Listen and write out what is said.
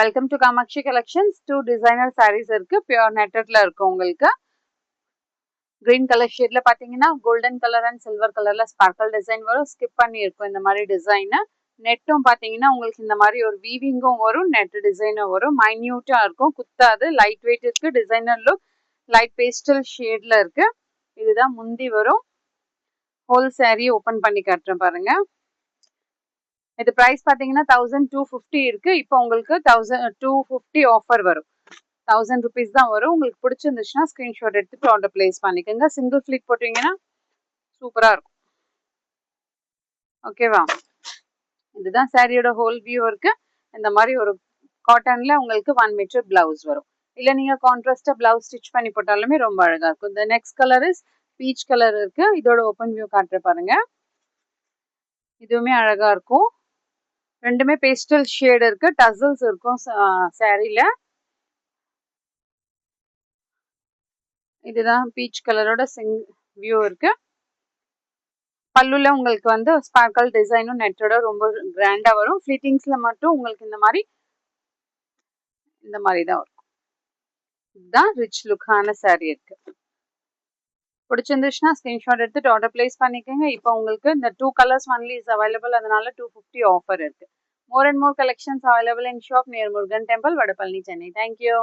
Welcome to Kamatchi collections. 2 designer sarees இருக்கு. Pure நெட்டட்ல இருக்கு. உங்களுக்கு கிரீன் கலர் ஷேட்ல பாத்தீங்கன்னா கோல்டன் கலர் அண்ட் சில்வர் கலர்ல ஸ்பார்க்கல் டிசைன் வரும். ஸ்கிப் பண்ணி இருக்கும் இந்த மாதிரி டிசைன். நெட்டும் பாத்தீங்கன்னா உங்களுக்கு இந்த மாதிரி ஒரு வீவிங்கும் வரும், நெட் டிசைனும் வரும். மைன்யூட்டா இருக்கும், குத்தாது, லைட் வெயிட் இருக்கு. டிசைனர் லுக் லைட் பேஸ்டல் ஷேட்ல இருக்கு. இதுதான் முந்தி வரும். ஹோல் சாரி ஓபன் பண்ணி காட்டுறேன் பாருங்க. இது பிரைஸ் பாத்தீங்கன்னா 1250 இருக்கு. இப்போ உங்களுக்கு 1250 ஆஃபர் வரும். 1000 rupees தான் வரும். உங்களுக்கு பிடிச்சிருந்துச்சுன்னா ஸ்கிரீன்ஷாட் எடுத்துட்டு ஆர்டர் பிளேஸ் பண்ணிக்கோங்க. சிங்கிள் ஃபிளிக் போட்டீங்கன்னா சூப்பரா இருக்கும். ஓகேவா? இதுதான் சாரியோட ஹோல் வியூ இருக்கு. இந்த மாதிரி ஒரு காட்டன்ல உங்களுக்கு 1 மீட்டர் பிளவுஸ் வரும். இல்ல நீங்க கான்ட்ராஸ்டா பிளவுஸ் ஸ்டிச் பண்ணி போட்டாலுமே ரொம்ப அழகா இருக்கும். இந்த next colour is peach colour இருக்கு. இதோட ஓபன் வியூ காட்டுற பாருங்க. இதுவுமே அழகா இருக்கும். ரெண்டுமே பேஸ்டல் ஷேட் இருக்கு. டசல்ஸ் இருக்கும் சாரியில. இதுதான் பீச் கலரோட வியூ இருக்கு. பல்லுல உங்களுக்கு வந்து ஸ்பார்க்கல் டிசைனும் நெட்டோட ரொம்ப கிராண்டா வரும். ஃபிட்டிங்ஸ்ல மட்டும் உங்களுக்கு இந்த மாதிரி தான் இருக்கும். இதுதான் ரிச் லுக்கான சாரி இருக்கு. பிடிச்சிருந்துச்சுன்னா ஸ்கிரீன்ஷாட் எடுத்துட்டு ஆர்டர் பிளேஸ் பண்ணிக்கோங்க. இப்போ உங்களுக்கு இந்த 2 கலர்ஸ் ஒன்லி இஸ் அவைலபிள். அதனால 250 ஆஃபர் இருக்கு. More and more collections available in shop near Murugan Temple, Vadapalani, Chennai. Thank you.